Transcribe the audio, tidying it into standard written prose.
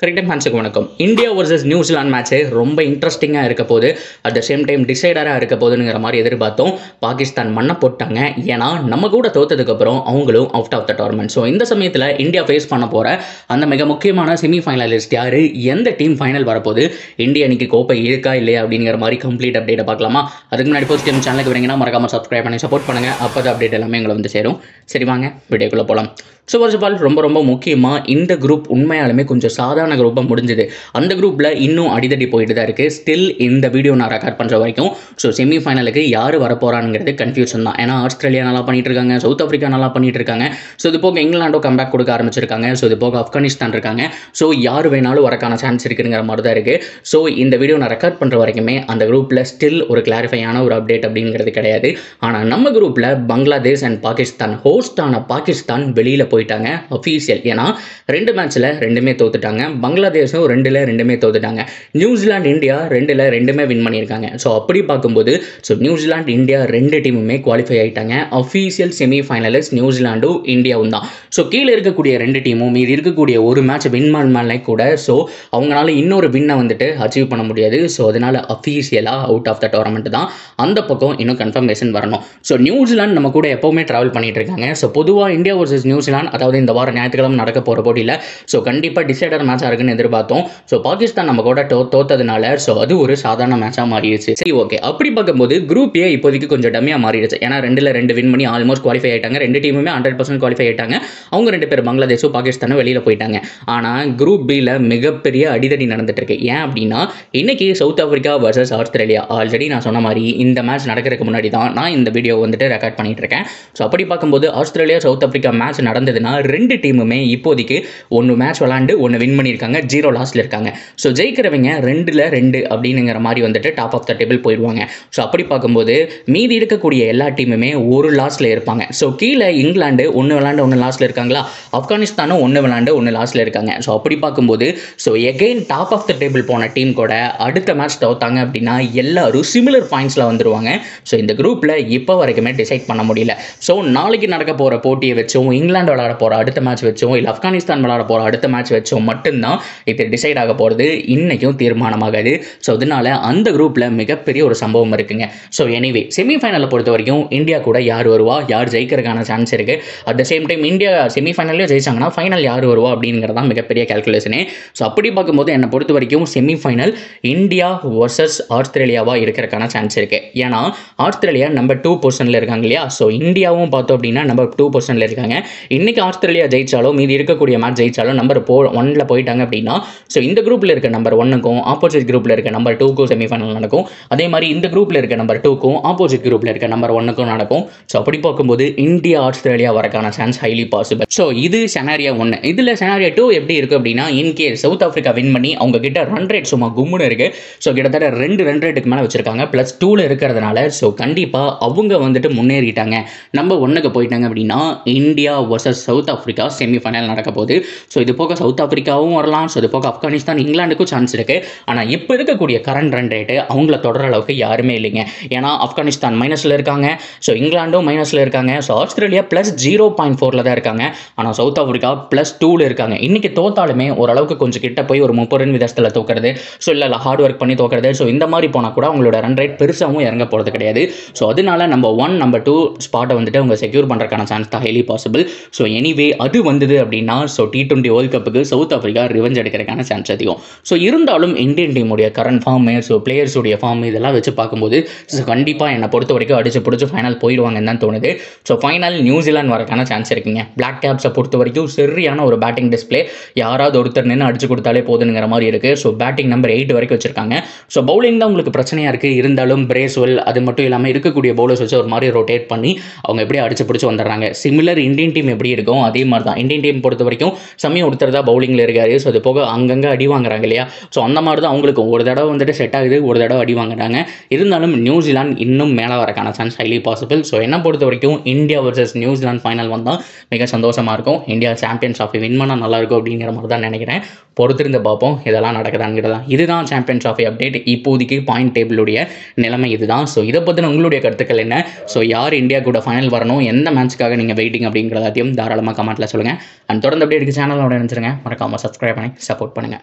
Cricket மேட்சுக்கு வணக்கம். India versus New Zealand match ரொம்ப இன்ட்ரெஸ்டிங்காக இருக்க போது, அட் த சேம் டைம் டிசைடராக இருக்க போதுங்கிற மாதிரி எதிர்பார்த்தோம். பாகிஸ்தான் மண்ணை போட்டாங்க. ஏன்னா நம்ம கூட தோத்ததுக்கப்புறம் அவங்களும் out of the tournament. So இந்த சமயத்தில் இந்தியா ஃபேஸ் பண்ண போகிற அந்த மிக முக்கியமான செமிஃபைனலிஸ்ட் யார், எந்த டீம் ஃபைனல் வரப்போகுது, இந்தியா இன்னைக்கு கோப்பை இருக்கா இல்லையா அப்படிங்கிற மாதிரி கம்ப்ளீட் அப்டேட்டை பார்க்கலாமா? அதுக்கு முன்னாடி ஃபர்ஸ்ட் டைம் சேனலுக்கு வரீங்கன்னா மறக்காமல் சப்ஸ்கிரைப் பண்ணி சப்போர்ட் பண்ணுங்கள். அப்போ தான் அப்டேட் எல்லாமே எங்களை வந்து சேரும். சரி வாங்க வீடியோக்குள்ளே போகலாம். ஸோ ஃபர்ஸ்ட் ஆஃப் ஆல் ரொம்ப முக்கியமாக இந்த குரூப் உண்மையாலுமே கொஞ்சம் சாதாரண குரூப்பாக முடிஞ்சுது. அந்த குரூப்பில் இன்னும் அடிதடி போயிட்டு தான் இருக்குது. ஸ்டில் இந்த வீடியோ நான் ரெக்கார்ட் பண்ணுற வரைக்கும் ஸோ செமிஃபைனலுக்கு யார் வரப்போகிறாங்கிறது கன்ஃபியூஷன் தான். ஏன்னா ஆஸ்திரேலியா நல்லா பண்ணிட்டு இருக்காங்க, சவுத் ஆஃப்ரிக்கா நல்லா பண்ணிட்டு இருக்காங்க. ஸோ இது போக இங்கிலாண்டோ கம்பேக் கொடுக்க ஆரம்பிச்சிருக்காங்க. ஸோ இது போக ஆப்கானிஸ்தான் இருக்காங்க. ஸோ யார் வேணாலும் வரக்கான சான்ஸ் இருக்குங்கிற மாதிரி தான் இருக்குது. ஸோ இந்த வீடியோ நான் ரெக்கார்ட் பண்ணுற வரைக்குமே அந்த குரூப்பில் ஸ்டில் ஒரு கிளாரிஃபையான ஒரு அப்டேட் அப்படிங்கிறது கிடையாது. ஆனால் நம்ம குரூப்பில் பங்களாதேஷ் அண்ட் பாகிஸ்தான், ஹோஸ்டான பாகிஸ்தான் வெளியில் போயிட்டாங்க அஃபீஷியல். ஏன்னா 2 மேட்ச்சில் 2மே தோத்துட்டாங்க. பங்களாதேஷும் 2ல் 2மே தோத்துட்டாங்க. நியூசிலாந்து இந்தியா 2ல் 2மே வின் பண்ணியிருக்காங்க. ஸோ அப்படி பார்க்கும்போது ஸோ நியூசிலாந்து இந்தியா 2 டீமுமே குவாலிஃபை ஆகிட்டாங்க. அஃபீஷியல் செமிஃபைனலிஸ்ட் நியூசிலாண்டும் இந்தியாவும் தான். ஸோ கீழே இருக்கக்கூடிய 2 டீமும் மீது இருக்கக்கூடிய ஒரு மேட்ச் வின் பண்ணாலே கூட ஸோ அவங்களால இன்னொரு வின்னை வந்துட்டு அச்சீவ் பண்ண முடியாது. ஸோ அதனால அஃபீஷியலாக அவுட் ஆஃப் த டோர்னமெண்ட் தான். அந்த பக்கம் இன்னும் கன்ஃபர்மேஷன் வரணும். ஸோ நியூசிலாந்து நம்ம கூட எப்போவுமே ட்ராவல் பண்ணிட்டு இருக்காங்க. ஸோ பொதுவாக இந்தியா வர்சஸ் நியூசிலாந்து, அதாவது இந்த வாரம் ஞாயிற்றுக்கிழமை நடக்க போகிற போட்டியில் ஸோ கண்டிப்பாக டிசைடர் மேட்சாக இருக்குன்னு எதிர்பார்த்தோம். ஸோ பாகிஸ்தான் நம்ம கூட தோத்ததுனால ஸோ அது ஒரு சாதாரண மேட்சாக மாறிடுச்சு. சரி ஓகே, அப்படி பார்க்கும்போது குரூப் ஏ இப்போதைக்கு கொஞ்சம் டம்மியாக மாறிடுச்சு. ஏன்னா 2ல் 2 வின் பண்ணி ஆல்மோஸ்ட் குவாலிஃபை ஆகிட்டாங்க. 2 டீமுமே 100% குவாலிஃபை ஆகிட்டாங்க. அவங்க 2 பேர் பங்களாதேஷும் பாகிஸ்தானும் வெளியில் போயிட்டாங்க. ஆனால் குரூப் பியில் மிகப்பெரிய அடிதடி நடந்துட்டு இருக்கு. ஏன் அப்படின்னா இன்னைக்கு south Africa versus Australia. Already நான் சொன்ன மாதிரி இந்த மேட்ச் நடக்கிறதுக்கு முன்னாடி தான் நான் இந்த வீடியோ வந்துட்டு ரெக்கார்ட் பண்ணிட்டு இருக்கேன். ஸோ அப்படி பார்க்கும்போது ஆஸ்திரேலியா சவுத் ஆஃப்ரிக்கா மேட்ச் நடந்ததுன்னா 2 டீமுமே இப்போதைக்கு 1 மேட்ச் விளாண்டு 1 வின் பண்ணியிருக்காங்க. 0 லாஸ்ல இருக்காங்க. ஸோ ஜெயிக்கிறவங்க 2ல் 2 அப்படிங்கிற மாதிரி வந்துட்டு டாப் ஆஃப் த டேபிள் போயிடுவாங்க. ஸோ அப்படி பார்க்கும்போது மீதி இருக்கக்கூடிய எல்லா டீமுமே ஒரு லாஸ்ல இருப்பாங்க. ஸோ கீழே இங்கிலாந்து 1 விளாண்டு 1 லாஸ்ல இருக்காங்களா, ஆப்கானிஸ்தானும் 1 விளாண்டு 1 லாஸ்ல இருக்காங்க. ஸோ அப்படி பார்க்கும்போது so again top of the table போன டீம் கூட அடுத்த மேட்ச் தோத்தாங்க அப்படின்னா எல்லாரும் சிமிலர் பாயிண்ட்ஸில் வந்துருவாங்க. ஸோ இந்த குரூப்பில் இப்போ வரைக்குமே டிசைட் பண்ண முடியல. ஸோ நாளைக்கு நடக்க போகிற போட்டியை வச்சும், இங்கிலாந்து விளையாட போகிற அடுத்த மேட்ச் வச்சும், இல்லை ஆப்கானிஸ்தான் விளையாட போகிற அடுத்த மேட்ச் வச்சும் மட்டும்தான் இது டிசைட் ஆக போகிறது. இன்றைக்கும் தீர்மானமாகாது. ஸோ அதனால அந்த குரூப்பில் மிகப்பெரிய ஒரு சம்பவம் இருக்குங்க. ஸோ எனிவே செமிஃபைனலை பொறுத்த வரைக்கும் இந்தியா கூட யார் வருவா, யார் ஜெயிக்கிறதுக்கான சான்ஸ் இருக்குது. At the same time India செமிஃபைனல்லே ஜெயிச்சாங்கன்னா ஃபைனல் யார் வருவா அப்படிங்கிறது தான் மிகப்பெரிய கேல்குலேஷனே. ஸோ அப்படி பார்க்கும்போது என்னை பொறுத்த வரைக்கும் செமிஃபைனல் இந்தியா வர்சஸ் ஆஸ்திரேலியாவாக இருக்கிறதுக்கான சான்ஸ் இருக்குது. ஏன்னா ஆஸ்திரேலியா நம்பர் 2 பொசிஷனில் இருக்காங்க இல்லையா. ஸோ இந்தியாவும் பார்த்தோம் அப்படின்னா நம்பர் 2 பொசிஷனில் இருக்காங்க. இன்னைக்கு ஆஸ்திரேலியா ஜெயிச்சாலும் மீதி இருக்கக்கூடிய மேட்ச் ஜெயிச்சாலும் நம்பர் 1ல் போயிட்டாங்க அப்படின்னா ஸோ இந்த குரூப்பில் இருக்க நம்பர் 1க்கும் ஆப்போசிட் குரூப்பில் இருக்க நம்பர் 2க்கும் செமிஃபைனல் நடக்கும். அதே மாதிரி இந்த குரூப்பில் இருக்க நம்பர் 2க்கும் ஆப்போசிட் குரூப்பில் இருக்க நம்பர் 1க்கும் நடக்கும். ஸோ அப்படி பார்க்கும்போது இந்தியா ஆஸ்திரேலியா வரக்கான சான்ஸ் ஹைலி பாசிபிள். ஸோ இது செனாரியா 1. இதில் செனாரியா 2 எப்படி இருக்குது அப்படின்னா, இன்கேஸ் சவுத் ஆஃப்ரிக்கா வின் பண்ணி அவங்க கிட்ட ரன் ரேட் சும்மா கும்முன்னு இருக்கு. ஸோ கிட்டத்தட்ட 2 ரன் ரேட்டுக்கு மேலே வச்சிருக்காங்க. +2ல் இருக்கிறதுனால ஸோ கண்டிப்பாக அவங்க வந்துட்டு முன்னேறிட்டாங்க, நம்பர் 1க்கு போயிட்டாங்க அப்படின்னா India versus south Africa semi-final நடக்க போகுது. ஸோ இது போக சவுத் ஆஃப்ரிக்காவும் வரலாம். ஸோ இது போக ஆப்கானிஸ்தான், இங்கிலாந்துக்கும் சான்ஸ் இருக்குது. ஆனால் இப்போ இருக்கக்கூடிய கரண்ட் ரன் ரேட்டு அவங்கள தொடர அளவுக்கு யாருமே இல்லைங்க. ஏன்னா ஆப்கானிஸ்தான் மைனஸில் இருக்காங்க. ஸோ இங்கிலாண்டும் மைனஸில் இருக்காங்க. ஸோ ஆஸ்திரேலியா +0.4ல் தான் இருக்காங்க. ஆனால் சவுத் ஆஃப்ரிக்கா +2ல் இருக்காங்க. இன்றைக்கி தோத்தாலுமே ஓரளவுக்கு கொஞ்சம் கிட்ட போய் ஒரு 30 ரன் விதத்தில் தோக்கிறது, ஸோ இல்லை ஹார்ட் ஒர்க் பண்ணி தோக்கிறது. ஸோ இந்த மாதிரி போனால் கூட அவங்களோட ரன் ரேட் பெருசாகவும் இறங்க போகிறது கிடையாது. ஸோ அதனால நம்பர் 1 நம்பர் 2 ஸ்பாட்டை வந்துட்டு அவங்க செக்யூர் பண்ணுறதுக்கான சான்ஸ் தான் ஹைலி பாசிபிள். ஸோ எனிவே அது வந்தது அப்படின்னா ஸோ T20 வேர்ல்ட் கப்புக்கு சவுத் ஆஃப்ரிக்கா ரிவெஞ்ச் எடுக்கிறதுக்கான சான்ஸ் அதிகம். ஸோ இருந்தாலும் இந்தியன் டீமுடைய கரண்ட் ஃபார்ம், ஸோ பிளேயர்ஸுடைய ஃபார்ம் இதெல்லாம் வச்சு பார்க்கும்போது ஸோ கண்டிப்பாக என்னை பொறுத்த வரைக்கும் அடிச்சு பிடிச்சி ஃபைனல் போயிடுவாங்கன்னு தான் தோணுது. ஸோ ஃபைனல் நியூசிலாந்து வரக்கான சான்ஸ் இருக்குங்க. பிளாக் கேப்ஸை பொறுத்த வரைக்கும் சரியான ஒரு பேட்டிங் டிஸ்பிளே. யாராவது ஒருத்தர் நின்று அடிச்சு கொடுத்தாலே போதுங்கிற மாதிரி இருக்குது. ஸோ பேட்டிங் நம்பர் 8 வரைக்கும் வச்சிருக்காங்க. ஸோ பவுலிங் தான் உங்களுக்கு பிரச்சனையாக இருக்குது. இருந்தாலும் பிரேஸ்வெல் அது மட்டும் இல்லாமல் இருக்கக்கூடிய பவுலர்ஸ் வச்சு ஒரு மாதிரி ரொட்டேட் பண்ணி அவங்க எப்படி அடிச்சு பிடிச்சி வந்துடுறாங்க. சிமிலர் இந்தியன் டீம் எப்படி இருக்கும் அதே மாதிரி தான் இந்தியன் டீம் பொறுத்த வரைக்கும் சமயம் ஒருத்தர் தான் பவுலிங்கில் இருக்காரு. ஸோ அது போக அங்கங்கே அடி வாங்குறாங்க இல்லையா. ஸோ அந்த மாதிரி தான் அவங்களுக்கு ஒரு தடவை வந்துட்டு செட் ஆகுது, ஒரு தடவை அடி வாங்குறாங்க. இருந்தாலும் நியூசிலாந்து இன்னும் மேலே வரக்கான சான்ஸ் ஹைலி பாசிபிள். ஸோ என்ன பொறுத்த வரைக்கும் இந்தியா வர்சஸ் நியூசிலாந்து ஃபைனல் வந்தால் மிக சந்தோஷமாக இருக்கும். இந்தியா சாம்பியன்ஸ் ஆஃப் வின் பண்ணால் நல்லாயிருக்கும் அப்படிங்கிற மாதிரி தான் நினைக்கிறேன். பொறுத்திருந்து பார்ப்போம் இதெல்லாம் நடக்குதாங்கிறதா. இதுதான் சாம்பியன்ஸ் ஆஃப் அப்டேட். இப்போதைக்கு பாயிண்ட் டேபிளுடைய நிலைமை இதுதான். ஸோ இதை பற்றின உங்களுடைய கருத்துக்கள் என்ன? ஸோ யார் இந்தியா கூட ஃபைனல் வரணும், எந்த மேட்சுக்காக நீங்கள் வெயிட்டிங் அப்படிங்கிறதையும் தாராளமாக கமெண்ட்டில் சொல்லுங்கள். அண்ட் தொடர்ந்து அப்டேட்டுக்கு சேனலோட நினச்சிருங்க. மறக்காமல் சப்ஸ்கிரைப் பண்ணி சப்போர்ட் பண்ணுங்கள்.